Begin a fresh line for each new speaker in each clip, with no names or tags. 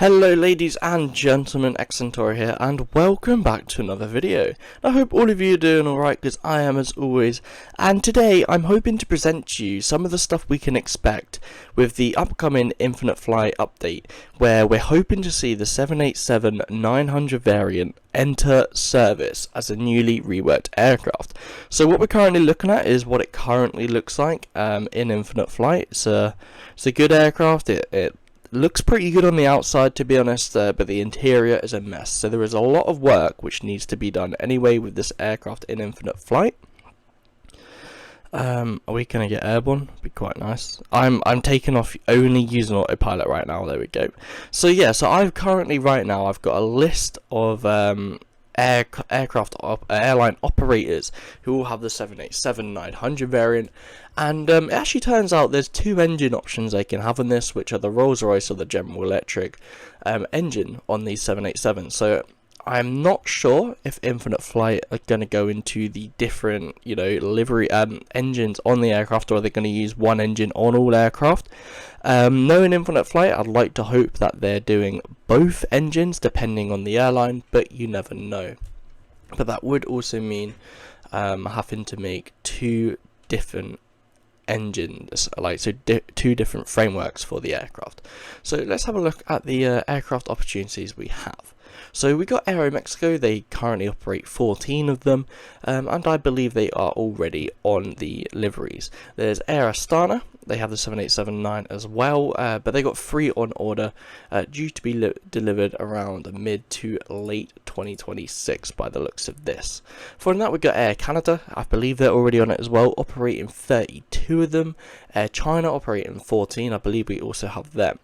Hello ladies and gentlemen, Xcentor here, and welcome back to another video. I hope all of you are doing alright, because I am as always, and today I'm hoping to present to you some of the stuff we can expect with the upcoming Infinite Flight update, where we're hoping to see the 787-900 variant enter service as a newly reworked aircraft. So what we're currently looking at is what it currently looks like in Infinite Flight. It's a good aircraft. It looks pretty good on the outside, to be honest, but the interior is a mess. So there is a lot of work which needs to be done anyway with this aircraft in Infinite Flight. Are we gonna get airborne? Be quite nice. I'm taking off only using autopilot right now. There we go. So yeah, so I've currently right now I've got a list of airline operators who all have the 787-900 variant, and it actually turns out there's two engine options they can have on this, which are the Rolls-Royce or the General Electric engine on these 787s. So I'm not sure if Infinite Flight are going to go into the different, livery engines on the aircraft, or are they going to use one engine on all aircraft. Knowing Infinite Flight, I'd like to hope that they're doing both engines depending on the airline, but you never know. But that would also mean having to make two different engines, two different frameworks for the aircraft. So let's have a look at the aircraft opportunities we have. So we got Aeromexico. They currently operate 14 of them, and I believe they are already on the liveries. There's Air Astana. They have the 787-9 as well, but they got 3 on order, due to be delivered around mid to late 2026 by the looks of this. Following that, we got Air Canada. I believe they're already on it as well, operating 32 of them. Air China operating 14. I believe we also have them.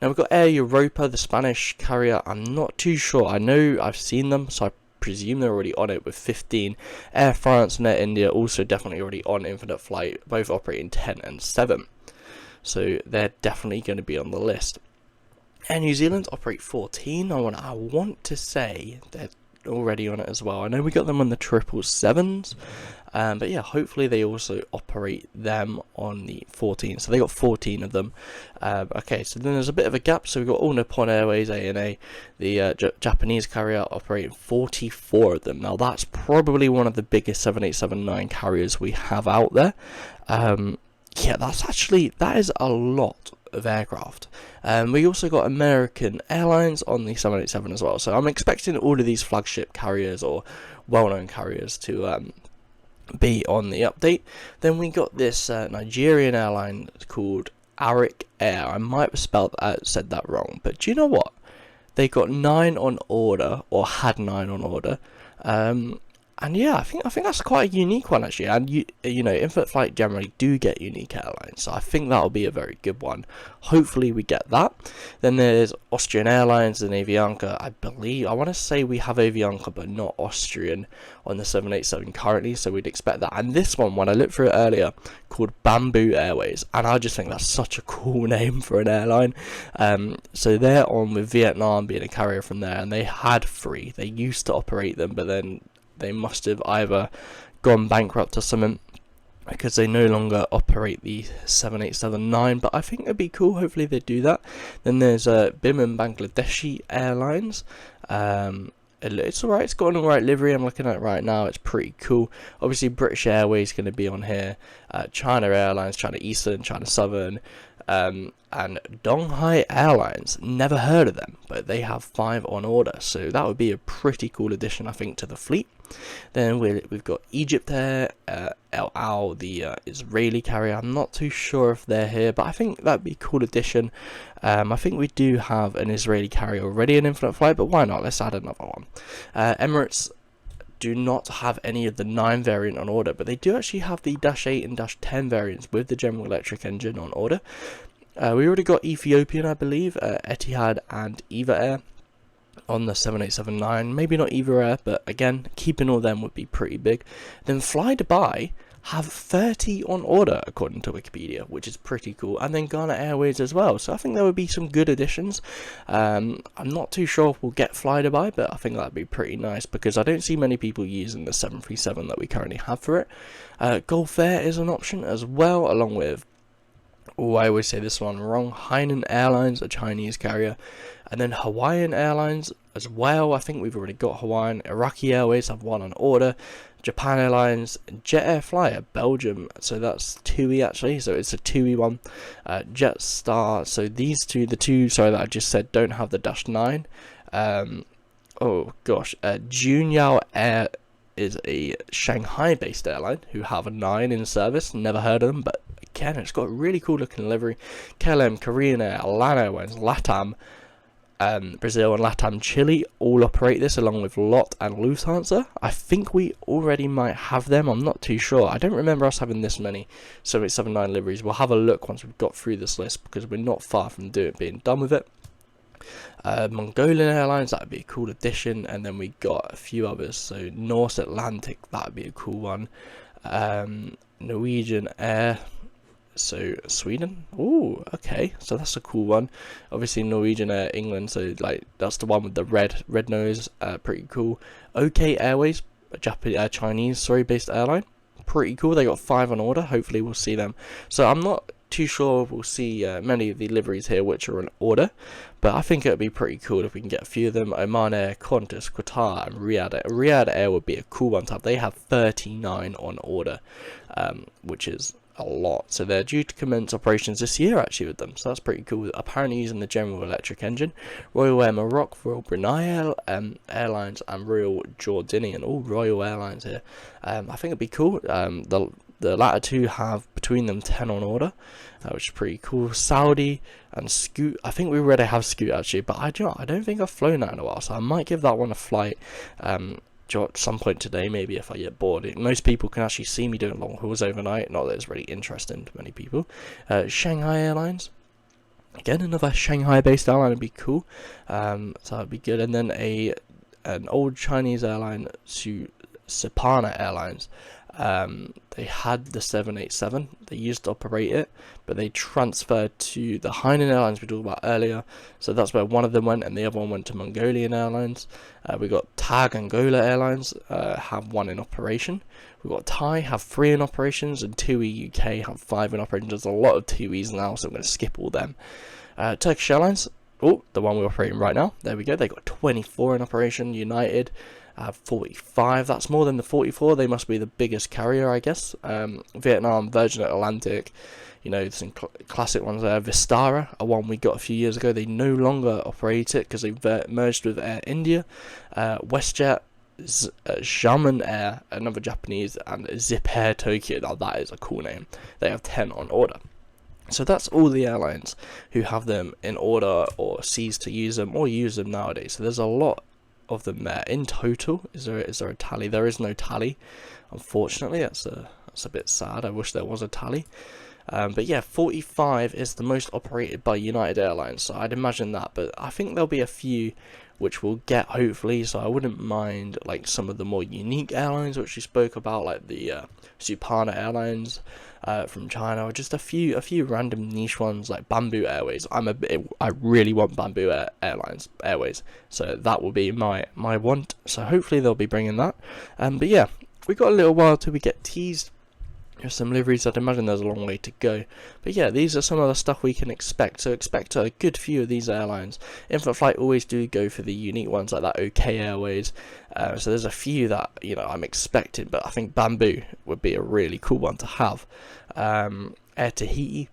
Now we've got Air Europa, the Spanish carrier. I'm not too sure. I know I've seen them, so I presume they're already on it with 15. Air France and Air India also definitely already on Infinite Flight, both operating 10 and 7. So they're definitely going to be on the list. Air New Zealand operate 14. I want to say they're already on it as well. I know we got them on the 777s, but yeah, hopefully they also operate them on the 14. So they got 14 of them. Okay, so then there's a bit of a gap. So we've got All Nippon Airways, ANA, the Japanese carrier, operating 44 of them. Now that's probably one of the biggest 787-9 carriers we have out there. Yeah, that is a lot of aircraft. We also got American Airlines on the 787 as well. So I'm expecting all of these flagship carriers or well-known carriers to be on the update. Then we got this Nigerian airline called Arik Air. I might have said that wrong, but do you know what? They got 9 on order, or had 9 on order. And yeah, I think that's quite a unique one actually. And Infinite Flight generally do get unique airlines, so I think that'll be a very good one. Hopefully we get that. Then there's Austrian Airlines and Avianca. I want to say we have Avianca but not Austrian on the 787 currently, so we'd expect that. And this one, when I looked through it earlier, called Bamboo Airways, and I just think that's such a cool name for an airline. So they're on with Vietnam being a carrier from there, and they had 3. They used to operate them, but then they must have either gone bankrupt or something, because they no longer operate the 787-9, but I think it'd be cool. Hopefully they do that. Then there's BIM and Bangladeshi Airlines. It's alright, it's got an alright livery. I'm looking at it right now, it's pretty cool. Obviously British Airways going to be on here, China Airlines, China Eastern, China Southern, and Donghai Airlines. Never heard of them, but they have 5 on order, so that would be a pretty cool addition, I think, to the fleet. Then we've got Egypt Air, El Al, the Israeli carrier. I'm not too sure if they're here, but I think that'd be a cool addition. I think we do have an Israeli carrier already in Infinite Flight, but why not? Let's add another one. Emirates do not have any of the 9 variant on order, but they do actually have the -8 and -10 variants with the General Electric engine on order. We already got Ethiopian, I believe, Etihad and Eva Air on the 787-9. Maybe not Eva Air, but again, keeping all them would be pretty big. Then Fly Dubai have 30 on order according to Wikipedia, which is pretty cool. And then Ghana Airways as well, so I think there would be some good additions. I'm not too sure if we'll get Fly Dubai, but I think that'd be pretty nice, because I don't see many people using the 737 that we currently have for it. Gulf Air is an option as well, along with Oh, I always say this one wrong. Hainan Airlines, a Chinese carrier. And then Hawaiian Airlines as well. I think we've already got Hawaiian. Iraqi Airways have one on order. Japan Airlines, Jet Air Flyer, Belgium. So that's TUI actually. So it's a TUI one. Jetstar. So these two, the two, sorry, that I just said don't have the -9. Oh gosh. Junyao Air is a Shanghai-based airline who have a 9 in service. Never heard of them, but again, it's got a really cool looking livery. KLM, Korean Air, LAN Airlines, LATAM, Brazil and LATAM Chile all operate this along with LOT and Lufthansa. I think we already might have them. I'm not too sure. I don't remember us having this many 7879 liveries. We'll have a look once we've got through this list because we're not far from being done with it. Mongolian Airlines, that would be a cool addition, and then we got a few others. So North Atlantic, that would be a cool one. Norwegian Air, so Sweden. Oh, okay, so that's a cool one. Obviously Norwegian Air England, so like that's the one with the red nose. Pretty cool. OK Airways, a Chinese based airline. Pretty cool. They got 5 on order. Hopefully we'll see them. So I'm not too sure we'll see many of the liveries here which are on order, but I think it would be pretty cool if we can get a few of them. Oman Air, Qantas, Qatar, and Riyadh Air. Riyadh Air would be a cool one to have. They have 39 on order, which is a lot. So they're due to commence operations this year actually with them, so that's pretty cool. Apparently using the General Electric engine. Royal Air Morocco, Royal Brunei Airlines, and Royal Jordanian. All Royal Airlines here. I think it'd be cool. The latter two have between them 10 on order, which is pretty cool. Saudi and Scoot. I think we already have Scoot actually, but I don't think I've flown that in a while, so I might give that one a flight. At some point today, maybe if I get bored. Most people can actually see me doing long hauls overnight, not that it's really interesting to many people. Shanghai Airlines, again another Shanghai based airline would be cool, so that'd be good. And then an old Chinese airline, Sepana Airlines. They had the 787, they used to operate it, but they transferred to the Hainan Airlines we talked about earlier, so that's where one of them went, and the other one went to Mongolian Airlines. We got TAG Angola Airlines, have 1 in operation. We got Thai, have 3 in operations, and TUI UK have 5 in operations. There's a lot of TUIs now, so I'm going to skip all them. Turkish Airlines, the one we're operating right now, there we go, they got 24 in operation. United, 45, that's more than the 44, they must be the biggest carrier, I guess. Vietnam, Virgin Atlantic, some classic ones there. Vistara, a one we got a few years ago, they no longer operate it because they merged with Air India. WestJet, Xiamen Air, another Japanese, and Zip Air Tokyo. Now that is a cool name. They have 10 on order. So that's all the airlines who have them in order or cease to use them or use them nowadays. So there's a lot of them there in total. Is there a tally? There is no tally, unfortunately. That's a bit sad. I wish there was a tally. But yeah, 45 is the most operated by United Airlines, so I'd imagine that. But I think there'll be a few which we'll get hopefully, so I wouldn't mind like some of the more unique airlines which we spoke about, like the Supana Airlines from China, or just a few random niche ones like Bamboo Airways. I really want Bamboo Airways, so that will be my want. So hopefully they'll be bringing that. But yeah, we got a little while till we get teased. There's some liveries. I'd imagine there's a long way to go, but yeah, these are some of the stuff we can expect. So expect a good few of these airlines. Infant Flight always do go for the unique ones like that OK Airways. So there's a few that I'm expecting, but I think Bamboo would be a really cool one to have. Air Tahiti,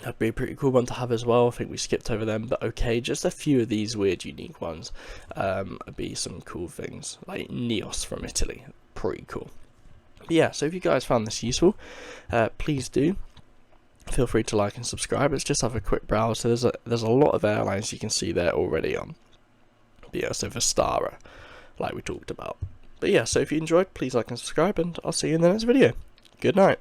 that'd be a pretty cool one to have as well. I think we skipped over them, but okay, just a few of these weird unique ones would be some cool things, like Neos from Italy, pretty cool. But yeah, so if you guys found this useful, please do feel free to like and subscribe. Let's just have a quick browse. So there's a lot of airlines you can see there already on. But yeah, so Vistara, like we talked about. But yeah, so if you enjoyed, please like and subscribe, and I'll see you in the next video. Good night.